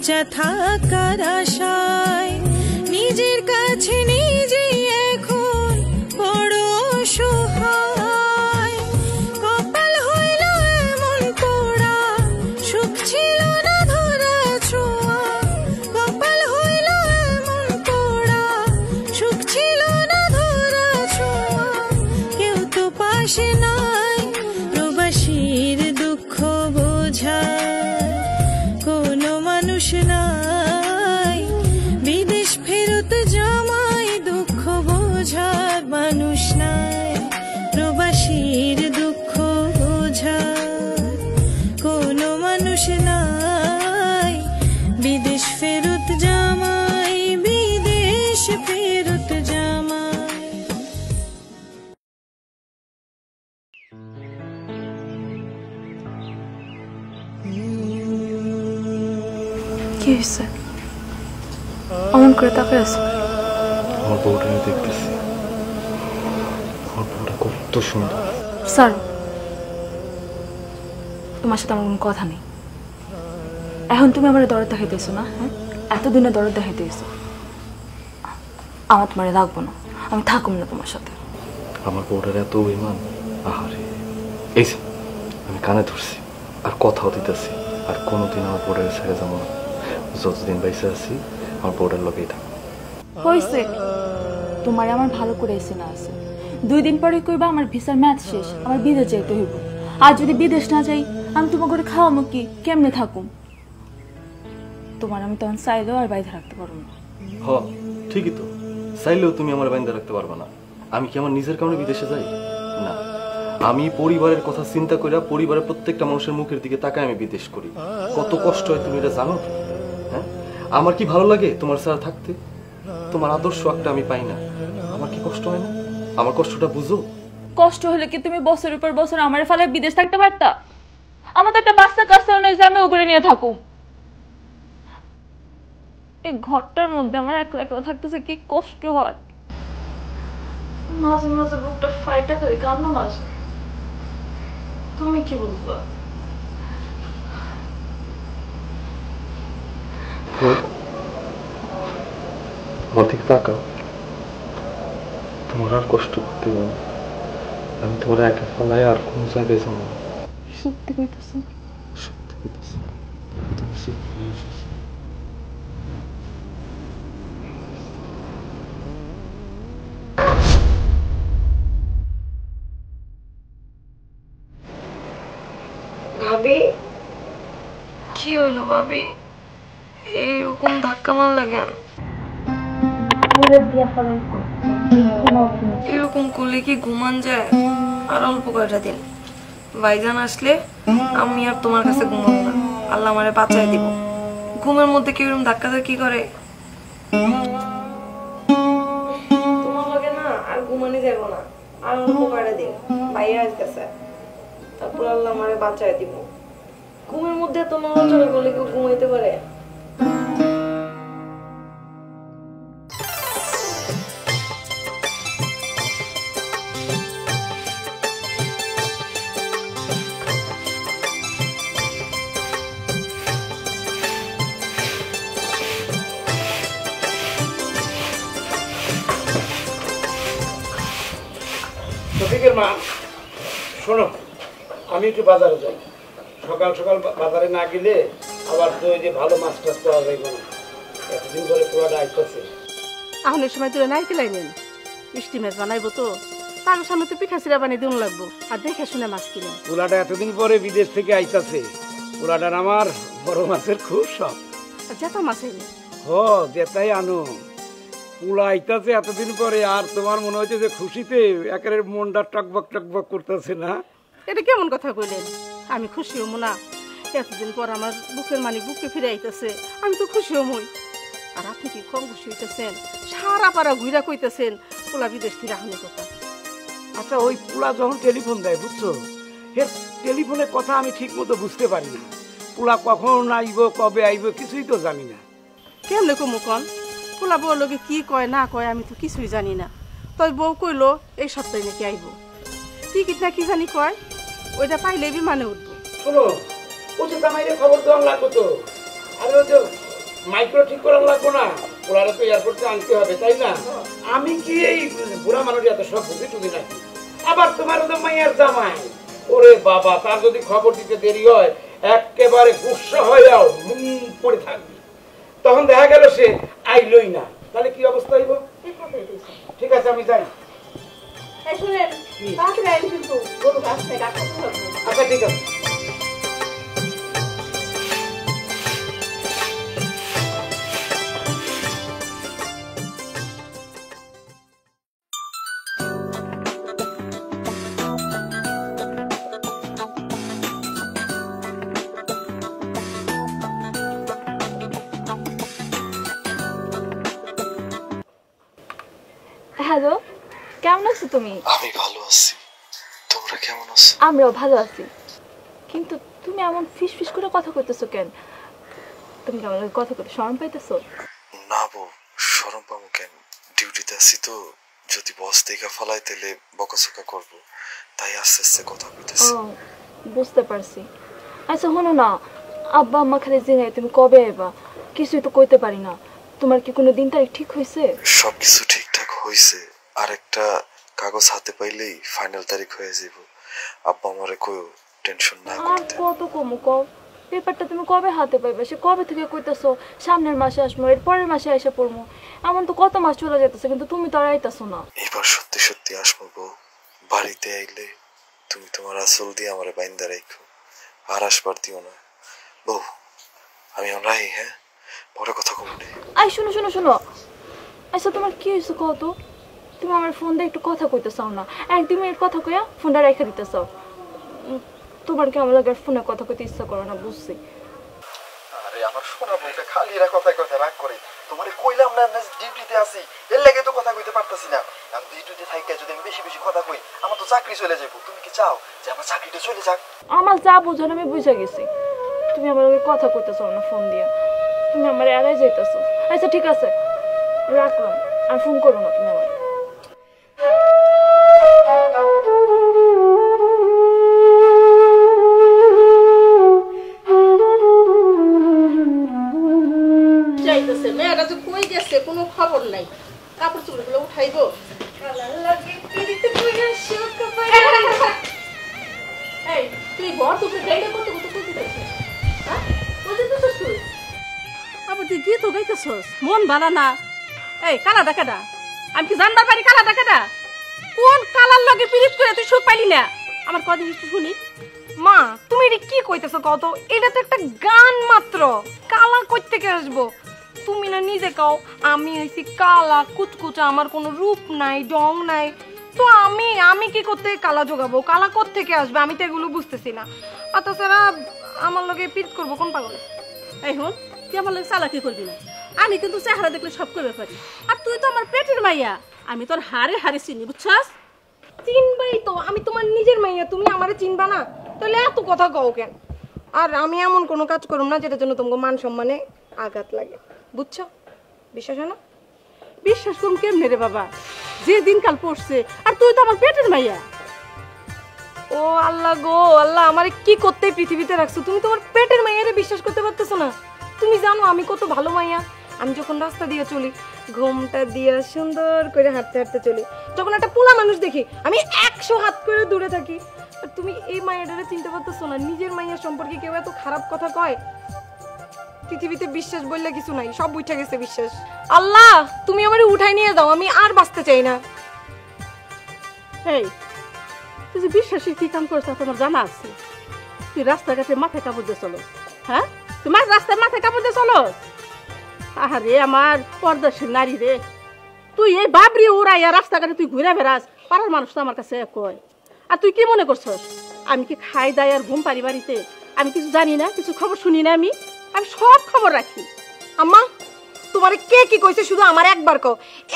বাঁচা থাকার আশায় নিজের কাছে নিজে এখন বড় অসহায়। কপাল হইল এমন পোড়া, সুখ ছিল না ধরা ছোঁয়া। কপাল হইল এমন পোড়া, সুখ ছিল না ধরা ছোঁয়া। কেউ তো পাশে নাই, প্রবাসীর দুঃখ বোঝার কোনো মানুষ নাই। বিদেশ ফেরত জামাই দুঃখ বোঝার মানুষ নাই। প্রবাসীর দুঃখ বোঝার কোনো মানুষ নাই। বিদেশ ফেরত জামাই, বিদেশ ফেরত জামাই। কি হয়েছে? অমন করে তাকায় আছো? আমার বউটা দেখতেছি, আমার বউটা কত সুন্দর। স্যার, তোমার সাথে আমার কোনো কথা নেই। এখন তুমি আমার দরদ দেখাইতেছো না? হ্যাঁ, এতদিনে দরদ দেখাইতেছো। আমার তোমার রাখবো না, আমি থাকুম না তোমার সাথে। আমার বউটার এত অভিমান, আহারে। এই আমি কানে ধরছি আর কথাও দিতেছি, আর কোনোদিন আমার বউটার ছেড়ে যাবো না। যতদিন বাইসে আছি আমার বউটার লগেই থাকবো। হয়েছে, তোমার আমার ভালো করে এসে না আছে। 2 দিন পরে কইবা আমার ভিসার ম্যাচ শেষ, আমার বিদেশ যেতে হইব। আর যদি বিদেশ না যাই, আমি তোমার করে খাওয়াবো কি? কেমনে থাকুম? তোমার আমি তখন চাইলেও আর বাইরে রাখতে পারবো না। হ, ঠিকই তো, চাইলেও তুমি আমার বাইন্দা রাখতে পারবে না। আমি কি আমার নিজের কারণে বিদেশে যাই? না, আমি পরিবারের কথা চিন্তা করে পরিবারের প্রত্যেকটা মানুষের মুখের দিকে তাকায় আমি বিদেশ করি। কত কষ্ট হয় তুমি এটা জানো? হ্যাঁ, আমার কি ভালো লাগে তোমার ছাড়া থাকতে? তোমার আদর্শ একটা আমি পাই না, আমার কি কষ্ট হয় না? আমার কষ্টটা বুঝো। কষ্ট হলে কি তুমি বছরের পর বছর আমার ফলে বিদেশ থাকতে পারতা? আমার তো একটা বাচ্চা কাছে নেই যে আমি ওপরে নিয়ে থাকুম। এই ঘরটার মধ্যে আমার একলা একলা থাকতেছে কি কষ্ট হয়। মাঝে মাঝে বুকটা ফাইটা করে কান্না আসে। তুমি কি বলবো? আমার দিকে তাকাও, তোমার আর কষ্ট করতে হবে না। আমি তোমার একা ফেলাই আর কোন জায়গায় যাবো না। সত্যি কইতেছ? সত্যি কইতেছি। ভাবি, কি হলো ভাবি? এইরকম ধাক্কা মারলা কেন? এরকম করলে কি ঘুমান যায়? আর অল্প কয়টা দিন ভাইজান আসলে আমি আর তোমার কাছে ঘুমাবো না। আল্লাহ আমারে বাঁচাই দিব। ঘুমের মধ্যে কি এরকম ধাক্কা ধাক্কি করে? তোমার লগে না আর ঘুমানি যাব না। আর অল্প কয়টা দিন ভাইয়া আসতেছে, তারপর আল্লাহ আমারে বাঁচাই দিব। ঘুমের মধ্যে তো নড়াচড়া করলে কেউ ঘুমাইতে পারে? শফিকের মা, শোনো, আমি একটু বাজারে যাই। সকাল সকাল বাজারে না গেলে আবার তো ওই যে ভালো মাছ টাছ পাওয়া যাইব না। এতদিন পরে পোড়াটা আইতেছে। এখন এই সময় তোরা নারকেলাই নেন, মিষ্টি মাছ বানাইবো তো, তার সামনে তো পিঠা চিরা বানিয়ে দিন লাগবো। আর দেখে শুনে মাছ কিনে। পোলাটা এতদিন পরে বিদেশ থেকে আইতাছে। পোলাটার আমার বড় মাছের খুব শখ। জেতা মাছ এনে হ, যেটাই আনো। পোলা আইতাছে এতদিন পরে, আর তোমার মনে হচ্ছে যে খুশিতে একেবারে মনটা টকবক টকবক করতেছে না? এটা কেমন কথা কইলেন? আমি খুশি হমু না? এতদিন পর আমার বুকের মানিক বুকে ফিরে আইতেছে, আমি তো খুশি হমই। আর আপনি কি কম খুশি হইতেছেন? সারা পাড়া ঘুরা কইতেছেন পোলা বিদেশ থেকে আহনের কথা। আচ্ছা, ওই পোলা যখন টেলিফোন দেয়, বুঝছো, এর টেলিফোনের কথা আমি ঠিক মতো বুঝতে পারি না। পোলা কখন আইব, কবে আইব, কিছুই তো জানি না। কেমনে কমু কন? পোলা বউ লোকে কি কয় না কয় আমি তো কিছুই জানি না। তই বউ কইলো এই সপ্তাহে নাকি আইব। টিকিট না কি জানি কয়, ওইটা পাইলে বিমানে উঠবো। শোনো, ও যে জামাইরে খবর দেওয়া লাগতো তো। আর ওই যে মাইক্রো ঠিক করার লাগবো না, ওরা তো এয়ারপোর্টে আনতে হবে, তাই না? আমি কি এই বুড়া মানুষ এত সব বুঝি টুঝি নাকি? আবার তোমার ওদের মাইয়ার জামাই, ওরে বাবা, তার যদি খবর দিতে দেরি হয় একেবারে গুসা হয়েও পড়ে থাকবে, তখন দেখা গেল সে আইলই না, তাহলে কি অবস্থা হইব? ঠিক আছে আমি যাই। আচ্ছা ঠিক আছে। হ্যালো, কেমন আছো তুমি? আমি ভালো আছি, তোমরা কেমন আছো? আমরাও ভালো আছি, কিন্তু তুমি এমন ফিস ফিস করে কথা কইতেছো কেন? তুমি কেমন কথা কইতে শরম পাইতেছো? না বউ, শরম পাবো কেন? ডিউটিতে আছি তো, যদি বস দেখা ফেলাই তাহলে বকাঝকা করবো, তাই আস্তে আস্তে কথা কইতেছি। ও বুঝতে পারছি। আচ্ছা শোনো না, আব্বা আম্মা খালি জেনে তুমি কবে এবা, কিছুই তো কইতে পারি না। তোমার কি কোনো দিন তারিখ ঠিক হয়েছে? সবকিছু ঠিকঠাক হয়েছে, আর একটা কাগজ হাতে পাইলেই ফাইনাল তারিখ হয়ে যাব। আব্বা আমারে কইও টেনশন না আর করতে। কত কমু কও, পেপারটা তুমি কবে হাতে পাইবে? সে কবে থেকে কইতেছো সামনের মাসে আসবো, এর পরের মাসে এসে পড়বো, এমন তো কত মাস চলে যেতেছে, কিন্তু তুমি তো আর আইতাছো না। এবার সত্যি সত্যি আসবো বউ, বাড়িতে আইলে তুমি তোমার আসল দিয়ে আমারে বাইন্দা রাখো, আর আসবার দিও না বউ। আমি আমরাই, হ্যাঁ, পরে কথা কমনে। আই শোনো শোনো শোনো, আচ্ছা তোমার কি হয়েছে কও তো? তুমি আমার ফোন দিয়ে একটু কথা কইতে চাও না, 1-2 মিনিট কথা কইয়া ফোনটা রেখে দিতে চাও। তোমার কি আমার লাগে ফোনে কথা কইতে ইচ্ছা করে না, বুঝছি। আরে আমার সোনা বউটা খালি এরা কথায় কথায় রাগ করে। তোমারে কইলাম না না ডিউটিতে আছি, এর লাগে তো কথা কইতে পারতাছি না। আমি ডিউটিতে থাইকা যদি আমি বেশি বেশি কথা কই, আমার তো চাকরি চলে যাইব। তুমি কি চাও যে আমার চাকরিটা চলে যাক? আমার যা বুঝানো আমি বুঝে গেছি, তুমি আমার লগে কথা কইতে চাও না ফোন দিয়ে, তুমি আমার এড়াই যাইতেছো। আচ্ছা ঠিক আছে, রাখলাম, আর ফোন করো না তুমি আমার। যাইতেছে মেয়েটা যে কই গেছে কোনো খবর নাই, কাপড় চোপড়গুলো উঠাইবো। এই তুই ঘর দুপুরে গাইডা করতে করতে কইতে যাচ্ছিস, হ্যাঁ কইতে যাচ্ছিস তুই? আবার তুই গীত গাইতেছস, মন ভালো না। এই কালা ডাকাটা, আমি কি জানবার পারি কালা ডাকাটা? কোন কালার লগে পিরিত করে তুই সুখ পাইলি না? আমার কদিন একটু শুনি। মা তুমি এটা কি কইতেছো কত? এটা তো একটা গান মাত্র, কালা কই থেকে আসবো? তুমি না নিজে কও আমি হইছি কালা কুচকুচা, আমার কোনো রূপ নাই ডং নাই, তো আমি কি করতে কালা জোগাবো? কালা কোথ থেকে আসবে? আমি তো এগুলো বুঝতেছি না। আর তাছাড়া আমার লগে পিট করবো কোন পাগলে? এই হন, তুই আমার লাগে চালাকি করবি না, আমি কিন্তু চেহারা দেখলে সব করবে পারি। আর তুই তো আমার পেটের মাইয়া, আমি তোর হাড়ে হাড়ে চিনি, বুঝছস? চিনবাই তো, আমি তোমার নিজের মাইয়া, তুমি আমারে চিনবা না? তাহলে এত কথা কও কেন? আর আমি এমন কোনো কাজ করব না যেটার জন্য তোমাকে মান সম্মানে আঘাত লাগে, বুঝছো? বিশ্বাস হয় না? বিশ্বাস করুন কেমনে রে বাবা, যে দিনকাল পড়ছে, আর তুই তো আমার পেটের মাইয়া। ও আল্লাহ গো আল্লাহ, আমারে কি করতে পৃথিবীতে রাখছো? তুমি তোমার পেটের মাইয়ারে বিশ্বাস করতে পারতেছো না? তুমি জানো আমি কত ভালো মাইয়া। আমি যখন রাস্তা দিয়ে চলি, ঘুমটা দিয়ে সুন্দর করে হাঁটতে হাঁটতে চলি, যখন একটা পোলা মানুষ দেখি আমি 100 হাত করে দূরে থাকি। আর তুমি এই মাইয়াটারে চিনতে পারতেছো না? নিজের মাইয়ার সম্পর্কে কেউ এত খারাপ কথা কয়? পৃথিবীতে বিশ্বাস বললে কিছু নাই, সব উঠে গেছে বিশ্বাস। আল্লাহ তুমি আমারে উঠাই নিয়ে যাও, আমি আর বাঁচতে চাই না। এই তুই যে বিশ্বাসের কি কাম করছ তোমার জানা আছে? তুই রাস্তাঘাটে মাথায় কাপড় দিয়ে চলো, হ্যাঁ? তোমার রাস্তায় মাথায় কাপড় দিয়ে চলো? আরে আমার পর্দাসীন নারী রে, তুই এই বাবরি উড়াইয়া রাস্তাঘাটে তুই ঘুরে বেড়াস, পাড়ার মানুষ তো আমার কাছে কয়। আর তুই কি মনে করছস আমি কি খাই দাই আর ঘুম পারি বাড়িতে? আমি কিছু জানি না, কিছু খবর শুনি না? আমি সব খবর রাখি। আম্মা তোমারে কে কি কইছে শুধু আমার একবার কও,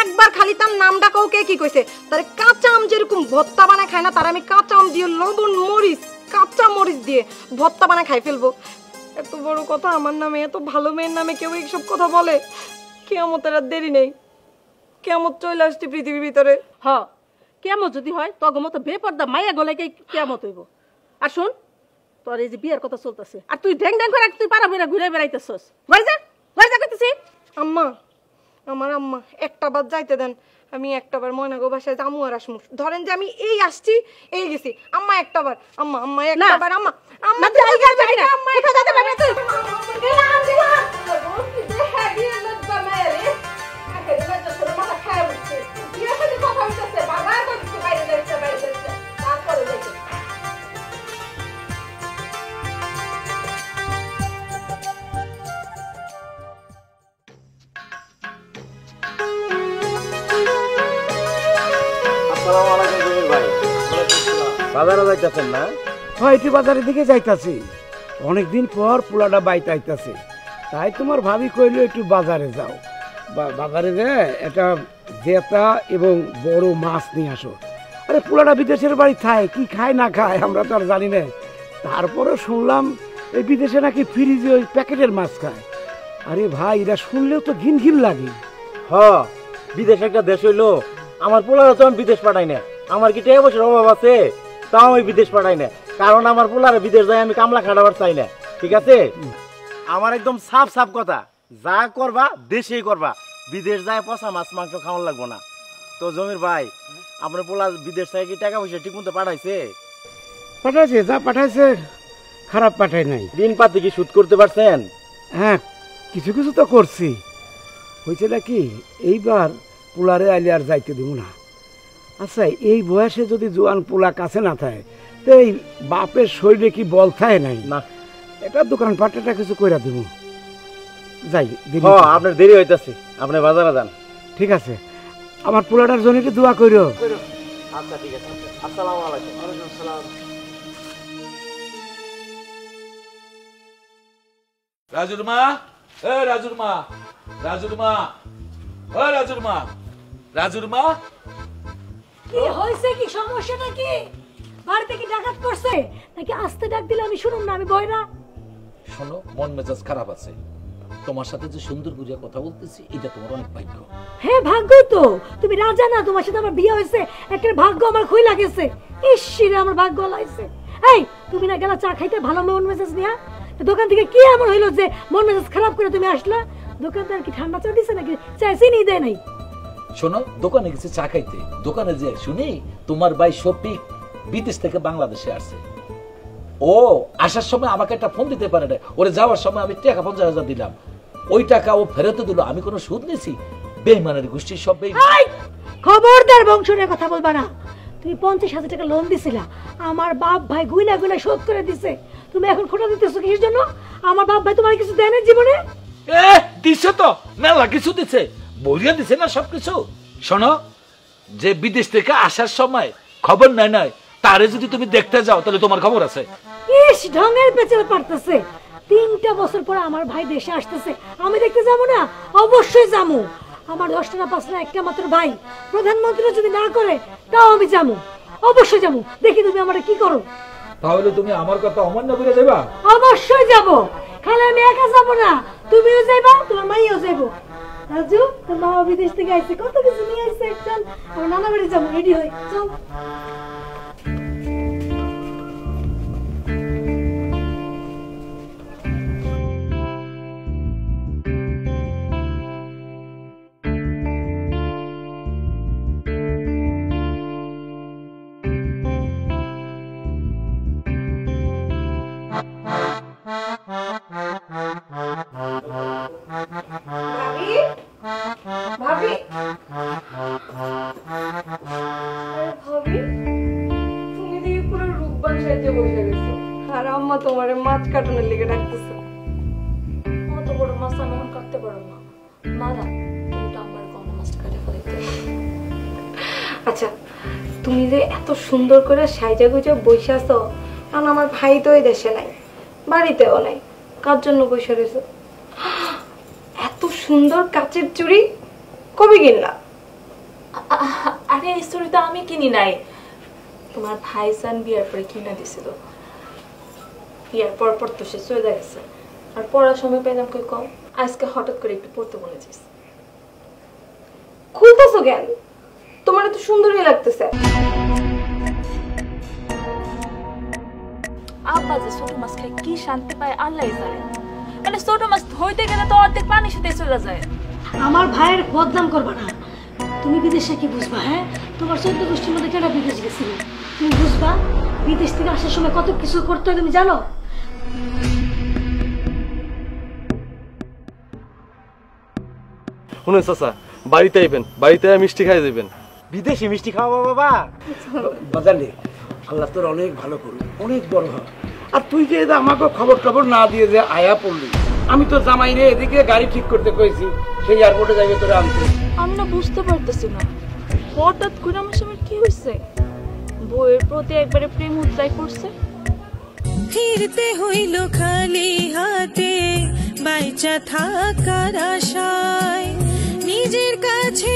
একবার খালি তার নামটা কও, কে কি কইছে? তারে কাঁচা আম যেরকম ভর্তা বানায় খায় না, তার আমি কাঁচা আম দিয়ে লবণ মরিচ, কাঁচা মরিচ দিয়ে ভর্তা বানায় খাই ফেলবো। এত বড় কথা আমার নামে, এত ভালো মেয়ের নামে কেউ এইসব কথা বলে? কিয়ামতের আর দেরি নেই, কিয়ামত চলে আসছে পৃথিবীর ভিতরে। হ কেমন যদি হয় তখন মতো বেপর্দা মাইয়া গলাকে কেমন হইব। আর শোন, তোর এই যে বিয়ের কথা চলতেছে, আর তুই ড্যাং ড্যাং করে তুই পাড়া বেড়া ঘুরে বেড়াইতেছস, ঘরে যা ঘরে যা করতেছি কইছি? আম্মা, আমার আম্মা একটা বার যাইতে দেন, আমি একটা বার ময়নাগো বাসায় যামু আর আসমু। ধরেন যে আমি এই আসছি, এই গেছি, আম্মা একটা বার, আম্মা আম্মা একটা বার, আম্মা আম্মা জায়গা যাই না, আম্মা এটা যেতে পারবে তুই। এলা আনছি না যে হেভি লজ্জা মেরে একেবারে তো তোর মাথা খায় উঠছে। কি আছে যে কথা হইতাছে, বাবা তো কিছু বাইরে যাইতে তারপরে যাইতে। বাজারে যাইতেছেন না? হয় একটু বাজারের দিকে যাইতাছি, অনেকদিন পর পোলাটা বাইতে আইতাছে, তাই তোমার ভাবি কইলো একটু বাজারে যাও, বাজারে যে একটা জেতা এবং বড় মাছ নিয়ে আসো। আরে পোলাটা বিদেশের বাড়ি খায়, কি খায় না খায় আমরা তো আর জানি না। তারপরে শুনলাম এই বিদেশে নাকি ফ্রিজে ওই প্যাকেটের মাছ খায়। আরে ভাই, এটা শুনলেও তো ঘিন ঘিন লাগে। বিদেশ একটা দেশ হইলো, আমার পোলারা তো আমি বিদেশ পাঠাই না। আমার কি টাকা পয়সার অভাব আছে, তাও আমি বিদেশ পাঠাই না, কারণ আমার পোলারে বিদেশ যায় আমি কামলা খাটাবার চাই না। ঠিক আছে, আমার একদম সাফ সাফ কথা, যা করবা দেশেই করবা, বিদেশ যায় পচা মাছ মাংস খাওয়ার লাগবো না। তো জমির ভাই, আপনার পোলা বিদেশ থেকে কি টাকা পয়সা ঠিক মতো পাঠাইছে? পাঠাইছে, যা পাঠাইছে খারাপ পাঠাই নাই। ঋণ পাতি কি শোধ করতে পারছেন? হ্যাঁ, কিছু কিছু তো করছি। হয়েছে নাকি, এইবার পোলারে আইলে আর যাইতে দিব না। আচ্ছা, এই বয়সে যদি জোয়ান পোলা কাছে না থাকে, তো এই বাপের শরীরে কি বল থাকে নাই? না, এটা দোকানপাটটা কিছু কইরা দিব। যাই, আপনার দেরি হইতাছে, আপনি বাজারে যান। ঠিক আছে, আমার পোলাটার জন্য একটু দোয়া কইরো। আচ্ছা ঠিক আছে, আসসালামু আলাইকুম। ওয়ালাইকুম আসসালাম। রাজুর মা, এ রাজুর মা, রাজুর মা, ও রাজুর মা, রাজুর মা। কি হইছে, কি সমস্যাটা কি? বাড়িতে কি ডাকাত করছে নাকি? আস্তে ডাক দিলে আমি শুনুন না, আমি বয়রা। শোনো, মন মেজাজ খারাপ আছে, তোমার সাথে যে সুন্দর করে কথা বলতেছি, এটা তোমার অনেক ভাগ্য। হ্যাঁ, ভাগ্য তো। তুমি রাজা না, তোমার সাথে আমার বিয়ে হয়েছে, একটা ভাগ্য আমার খুই লাগেছে। ইসিরে আমার ভাগ্য লাইছে। এই, তুমি না গেলা চা খাইতে ভালো মন মেজাজ নিয়া? দোকান থেকে কি এমন হইলো যে মন মেজাজ খারাপ করে তুমি আসলা? দোকানদার কি ঠান্ডা চা দিছে নাকি? চা চিনি দেয় নাই? শোনো, দোকানে গেছে চা খাইতে, দোকানে যে শুনি তোমার ভাই শফিক বিদেশ থেকে বাংলাদেশে আসছে। ও আসার সময় আমাকে একটা ফোন দিতে পারে না, ওরে যাওয়ার সময় আমি টাকা 50,000 দিলাম, ওই টাকা ও ফেরত দিল। আমি কোনো সুদ নিয়েছি? বেঈমানের গোষ্ঠীর সব বেঈমান। খবরদার বংশনের কথা বলবা না। তুমি 50,000 টাকা লোন দিছিলা, আমার বাপ ভাই গুইনা গুইনা শোধ করে দিছে। তুমি এখন খোটা দিতেছো কিসের জন্য? আমার বাপ ভাই তোমার কিছু দেয় না জীবনে? দিছে তো, মেলা কিছু দিছে, বলিয়া দিছে না সবকিছু। শোনো, যে বিদেশ থেকে আসার সময় খবর নাই নাই, তারে যদি তুমি দেখতে যাও তাহলে তোমার খবর আছে। ইস, ঢঙের পেছনে পারতেছে। 3টা বছর পর আমার ভাই দেশে আসতেছে, আমি দেখতে যাবো না? অবশ্যই যাবো। আমার 10টা না 5টা একটা মাত্র ভাই, প্রধানমন্ত্রী যদি না করে তাও আমি যাবো, অবশ্যই যাবো। দেখি তুমি আমার কি করো। তাহলে তুমি আমার কথা অমান্য করে যাবা? অবশ্যই যাবো, খালি আমি একা যাবো না, তুমিও যাইবা, তোমার মাইও যাইবো। রাজু, তোর মা বিদেশ থেকে আইছে, কত কিছু নিয়ে আইছে। চল, আমার নানা বাড়ি যাবো, রেডি হই, চল। আচ্ছা, তুমি যে এত সুন্দর করে সাইজা গুজা বসে আছো, কারণ আমার ভাই তো এই দেশে নাই, বাড়িতেও নাই, কার জন্য বসে রয়েছো? এত সুন্দর কাচের চুড়ি কবে কিনলা? আরে এই চুড়ি তো আমি কিনি নাই, তোমার ভাইজান বিয়ার পরে কিনা দিছিল। বিয়ার পর পর তো সে চলে গেছে, আর পড়ার সময় পেলাম কই কম, আজকে হঠাৎ করে একটু পড়তে মনে চাইছে। খুলতেছো কেন? তোমার এত সুন্দরই লাগতেছে। আব্বা যে ছোট মাছ খায় কি শান্তি পায় আল্লাহ জানে। মানে ছোট মাছ হইতে গেলে তো অর্ধেক পানির সাথে চলে যায়। আমার ভাইয়ের বদনাম করবা না। তুমি বিদেশে কি বুঝবা? হ্যাঁ, তোমার 14 গোষ্ঠীর মধ্যে কেন বিদেশ গেছিল? তুমি বুঝবা বিদেশ থেকে আসার সময় কত কিছু করতে হয়, তুমি জানো? শুনুন চাচা, বাড়িতে আইবেন, বাড়িতে মিষ্টি খাই যাবেন। বিদেশি মিষ্টি খাওয়াবো বাবা? বাজারে আল্লাহ তোর অনেক ভালো করুন, অনেক বড় হয়। আর তুই যে আমাকে খবর টবর না দিয়ে যে আয়া পড়লি, আমি তো জামাই রে এদিকে গাড়ি ঠিক করতে কইছি, সেই এয়ারপোর্টে যাইবে তোরা আনতে। আমি না বুঝতে পারতেছি না হঠাৎ করে আমার সময় কি হয়েছে, বইয়ের প্রতি একবারে প্রেম উতরাই পড়ছে। ফিরতে হইল খালি হাতে বাইচা থাকার আশায়, নিজের কাছে